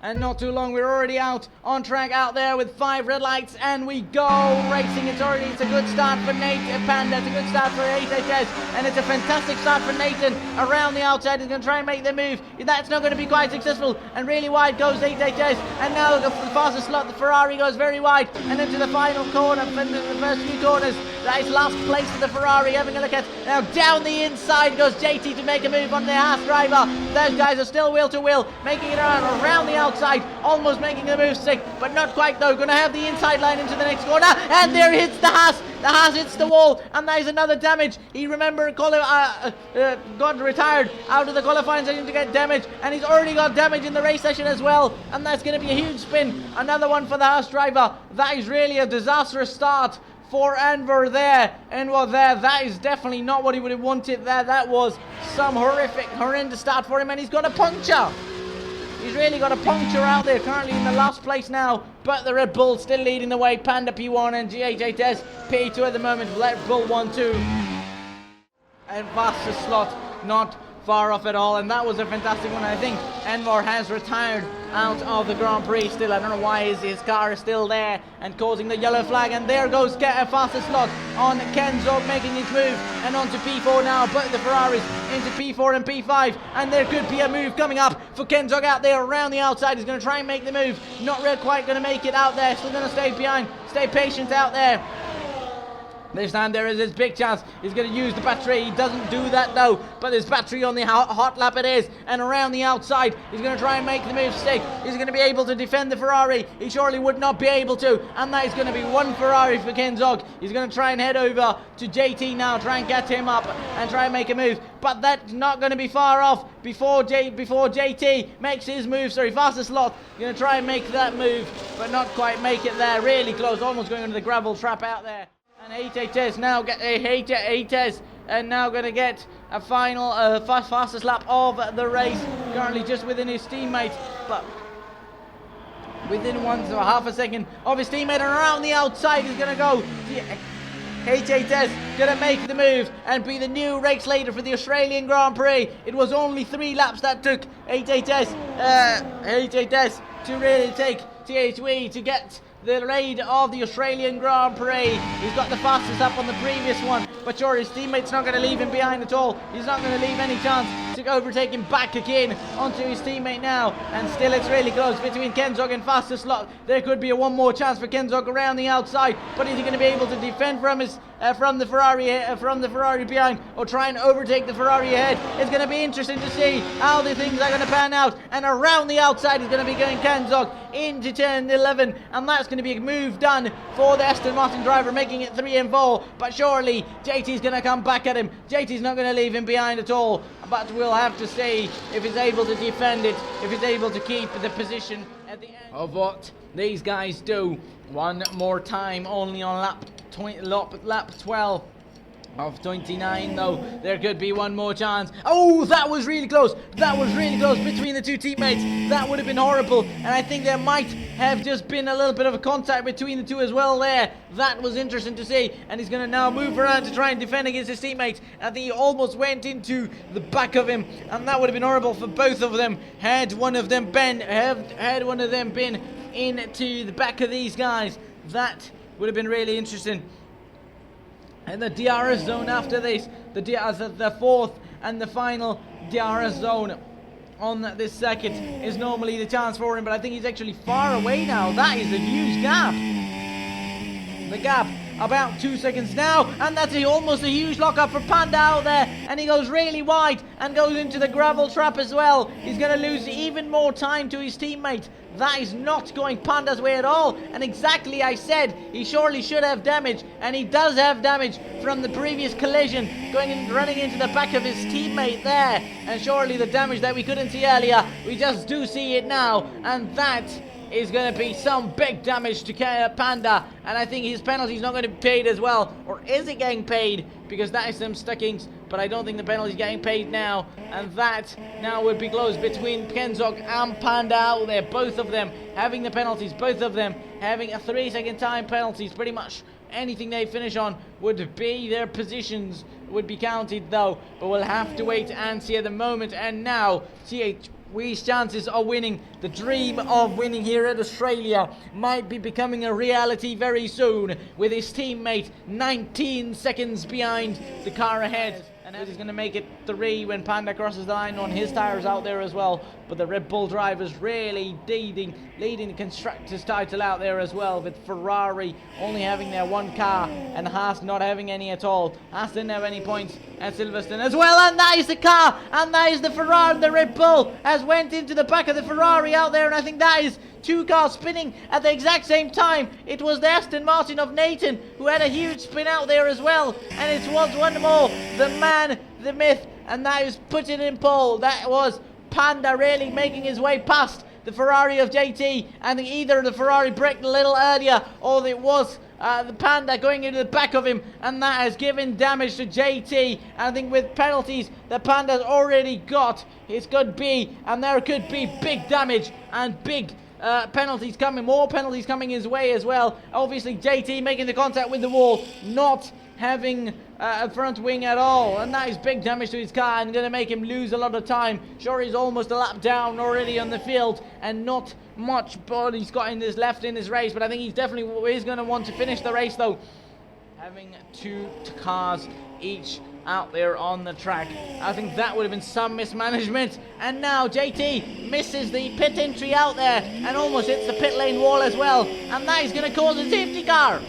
And not too long, we're already out on track out there with 5 red lights, and we go racing. It's a good start for Nate Panda. It's a good start for HHS, and it's a fantastic start for Nathan around the outside. He's going to try and make the move. That's not going to be quite successful, and really wide goes HHS. And now the fastest slot, the Ferrari, goes very wide, and into the final corner, the first few corners. That is last place for the Ferrari. Having a look at now down the inside goes JT to make a move on the Haas driver. Those guys are still wheel to wheel, making it around the outside, almost making the move stick, but not quite though. Going to have the inside line into the next corner, and there hits the Haas. The Haas hits the wall, and that is another damage. He got retired out of the qualifying session to get damage, and he's already got damage in the race session as well, and that's going to be a huge spin. Another one for the Haas driver. That is really a disastrous start for Enver there. Enver there, that is definitely not what he would have wanted there. That was some horrendous start for him, and he's got a puncture. He's really got a puncture out there, currently in the last place now, but the Red Bull still leading the way. Panda P1 and GHHS P2 at the moment. Red Bull 1-2. And fastest slot, not far off at all, and that was a fantastic one. I think Enver has retired out of the Grand Prix still. I don't know why his car is still there and causing the yellow flag, and there goes fastest slot on Kenzog making his move, and on to P4 now, but the Ferraris into P4 and P5, and there could be a move coming up for Kenzog out there around the outside. He's going to try and make the move, not really quite going to make it out there, still going to stay behind, stay patient out there. This time there is his big chance. He's going to use the battery. He doesn't do that though, but there's battery on the hot lap it is, and around the outside he's going to try and make the move stick. He's going to be able to defend the Ferrari. He surely would not be able to, and that is going to be one Ferrari for Kenzog. He's going to try and head over to JT now, try and get him up and try and make a move, but that's not going to be far off before JT makes his move. Sorry, fastest slot going to try and make that move, but not quite make it there. Really close, almost going into the gravel trap out there. And HHS now get HHS and now going to get a final fastest lap of the race. Currently just within his teammate, but within half a second of his teammate, and around the outside is going to go HHS, going to make the move and be the new race leader for the Australian Grand Prix. It was only 3 laps that took HHS to really take THW to get the lead of the Australian Grand Prix. He's got the fastest up on the previous one, but sure, his teammate's not going to leave him behind at all. He's not going to leave any chance to overtake him back again onto his teammate now, and still it's really close between Kenzog and fastest slot. There could be one more chance for Kenzog around the outside, but is he going to be able to defend from his from the Ferrari behind, or try and overtake the Ferrari ahead? It's going to be interesting to see how the things are going to pan out, and around the outside is going to be going Kenzog into turn 11, and that's going to be a move done for the Aston Martin driver, making it 3 and 4, but surely JT's going to come back at him. JT's not going to leave him behind at all, but we'll have to see if he's able to defend it, if he's able to keep the position at the end of what these guys do. One more time, only on lap 12 of 29 though. There could be one more chance. Oh, that was really close. That was really close between the two teammates. That would have been horrible, and I think there might have just been a little bit of a contact between the two as well there. That was interesting to see, and he's going to now move around to try and defend against his teammates. I think he almost went into the back of him, and that would have been horrible for both of them had one of them been into the back of these guys. That would have been really interesting. And the DRS zone after this, the fourth and the final DRS zone on this circuit is normally the chance for him, but I think he's actually far away now. That is a huge gap. The gap about 2 seconds now, and that's almost a huge lockup for Panda out there, and he goes really wide and goes into the gravel trap as well. He's going to lose even more time to his teammate. That is not going Panda's way at all, and exactly I said he surely should have damage, and he does have damage from the previous collision, running into the back of his teammate there, and surely the damage that we couldn't see earlier, we just do see it now, and that is going to be some big damage to Panda, and I think his penalty is not going to be paid as well, or is it getting paid? Because that is some stickings, but I don't think the penalty is getting paid now, and that now would be close between Kenzog and Panda out there, both of them having the penalties, both of them having a 3-second time penalties. Pretty much anything they finish on would be their positions would be counted though, but we'll have to wait and see at the moment. And now His chances of winning, the dream of winning here at Australia, might be becoming a reality very soon, with his teammate 19 seconds behind the car ahead. And he's going to make it 3 when Panda crosses the line on his tyres out there as well. But the Red Bull drivers really leading the Constructors' title out there as well, with Ferrari only having their one car and Haas not having any at all. Haas didn't have any points at Silverstone as well, and that is the car, and that is the Ferrari. The Red Bull has went into the back of the Ferrari out there, and I think that is 2 cars spinning at the exact same time. It was the Aston Martin of Nathan who had a huge spin out there as well, and it was one more, the man, the myth, and that is putting in pole. That was Panda really making his way past the Ferrari of JT. I think either the Ferrari braked a little earlier, or it was the Panda going into the back of him, and that has given damage to JT. I think with penalties that Panda's already got, it could be, and there could be big damage and big penalties coming, more penalties coming his way as well. Obviously JT making the contact with the wall, not having a front wing at all, and that is big damage to his car and going to make him lose a lot of time. Sure, he's almost a lap down already on the field, and not much but he's got in this left in this race, but I think he's definitely is going to want to finish the race though. Having 2 cars each out there on the track, I think that would have been some mismanagement. And now JT misses the pit entry out there and almost hits the pit lane wall as well, and that is going to cause a safety car.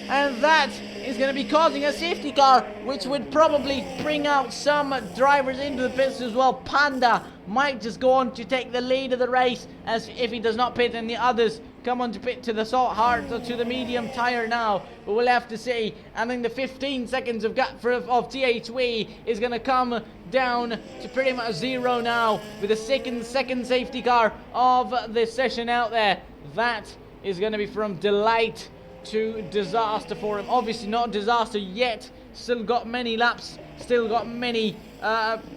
And that is going to be causing a safety car, which would probably bring out some drivers into the pits as well. Panda might just go on to take the lead of the race, as if he does not pit, and the others come on to pit to the hard or to the medium tire now. But we'll have to see. I think the 15 seconds of gap of THW is going to come down to pretty much 0 now, with the second safety car of this session out there. That is going to be from delight to disaster for him. Obviously not disaster yet, still got many laps, still got many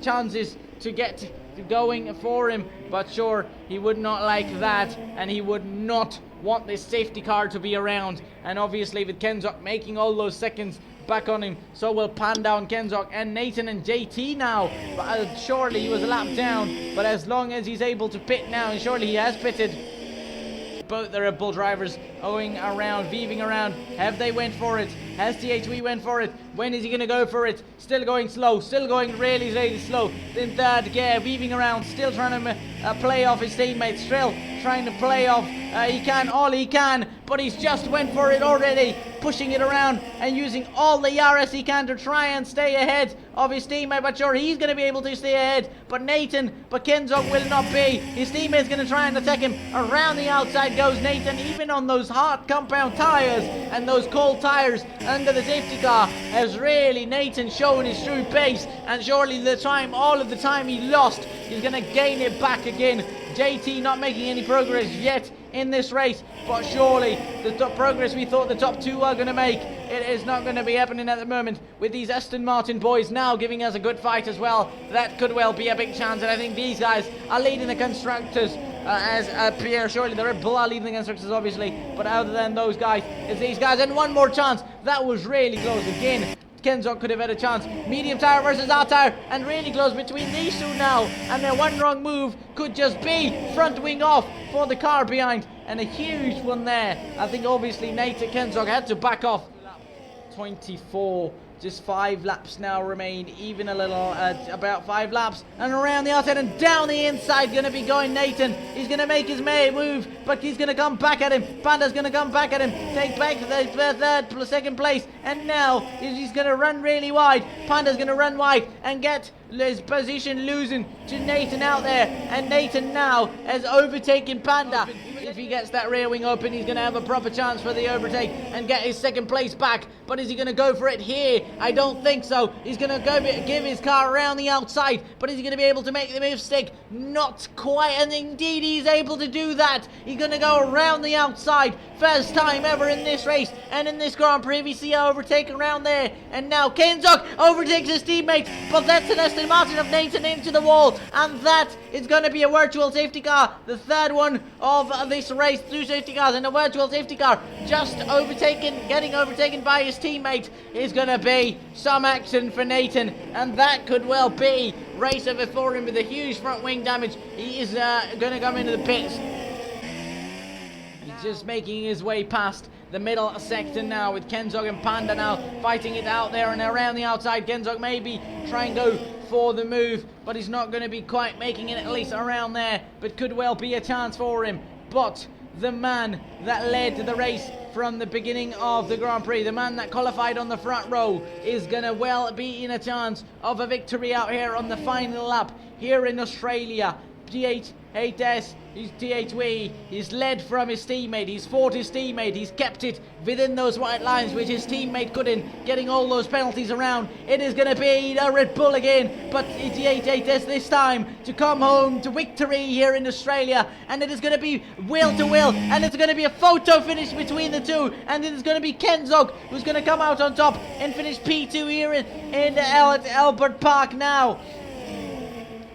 chances to get going for him, but sure, he would not like that, and he would not want this safety car to be around. And obviously with Kenzok making all those seconds back on him, so will Panda and Kenzok and Nathan and JT now. But surely he was a lap down, but as long as he's able to pit now, and surely he has pitted. Both the Red Bull drivers owing around, weaving around. Have they went for it? Has THW went for it? When is he going to go for it? Still going slow, still going really slow. Then third gear, weaving around, still trying to play off his teammates, still trying to play off. He can all he can, but he's just went for it already, pushing it around and using all the Yaris he can to try and stay ahead of his teammate. But sure, he's going to be able to stay ahead, but Kenzok will not be. His teammate's going to try and attack him. Around the outside goes Nathan, even on those hard compound tires and those cold tires under the safety car, has really Nathan shown his true pace, and surely all of the time he lost, he's going to gain it back again. JT not making any progress yet in this race, but surely the progress we thought the top 2 are going to make, it is not going to be happening at the moment, with these Aston Martin boys now giving us a good fight as well. That could well be a big chance, and I think these guys are leading the constructors as Pierre. Surely the Red Bull are leading the constructors obviously, but other than those guys, it's these guys. And one more chance, that was really close again. Kenzok could have had a chance. Medium tire versus our tire, and really close between these two now, and their one wrong move could just be front wing off for the car behind, and a huge one there. I think obviously Nathan Kenzok had to back off. 24, just 5 laps now remain, even a little, about 5 laps, and around the outside and down the inside going to be going Nathan. He's going to make his move, but he's going to come back at him. Panda's going to come back at him, take back the second place, and now he's going to run really wide. Panda's going to run wide and get his position losing to Nathan out there, and Nathan now has overtaken Panda. If he gets that rear wing open, he's going to have a proper chance for the overtake and get his second place back. But is he going to go for it here? I don't think so. He's going to give his car around the outside, but is he going to be able to make the move stick? Not quite, and indeed he's able to do that. He's going to go around the outside. First time ever in this race and in this Grand Prix. We see a overtake around there, and now Kenzok overtakes his teammate, but that's an Aston Martin of Nathan into the wall, and that is going to be a virtual safety car, the third one of this this race through safety cars in a virtual safety car, just getting overtaken by his teammate, is going to be some action for Nathan, and that could well be race over for him with a huge front wing damage. He is going to come into the pits. He's just making his way past the middle section now, with Kenzog and Panda now fighting it out there and around the outside. Kenzog maybe try and go for the move, but he's not going to be quite making it, at least around there, but could well be a chance for him. But the man that led the race from the beginning of the Grand Prix, the man that qualified on the front row, is going to well be in a chance of a victory out here on the final lap here in Australia. GH8S, he's THW, he's led from his teammate, he's fought his teammate, he's kept it within those white lines which his teammate couldn't, getting all those penalties around. It is going to be a Red Bull again, but GH8S this time to come home to victory here in Australia, and it is going to be wheel to wheel, and it's going to be a photo finish between the two, and it is going to be Kenzog who's going to come out on top and finish P2 here in Albert Park now.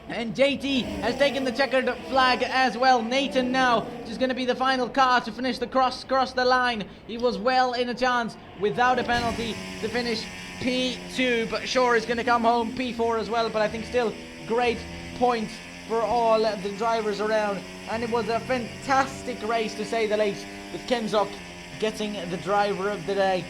And JT has taken the checkered flag as well. Nathan now just going to be the final car to finish the cross the line. He was well in a chance without a penalty to finish P2, but sure is going to come home P4 as well. But I think still great points for all the drivers around. And it was a fantastic race to say the least, with Kenzog getting the driver of the day.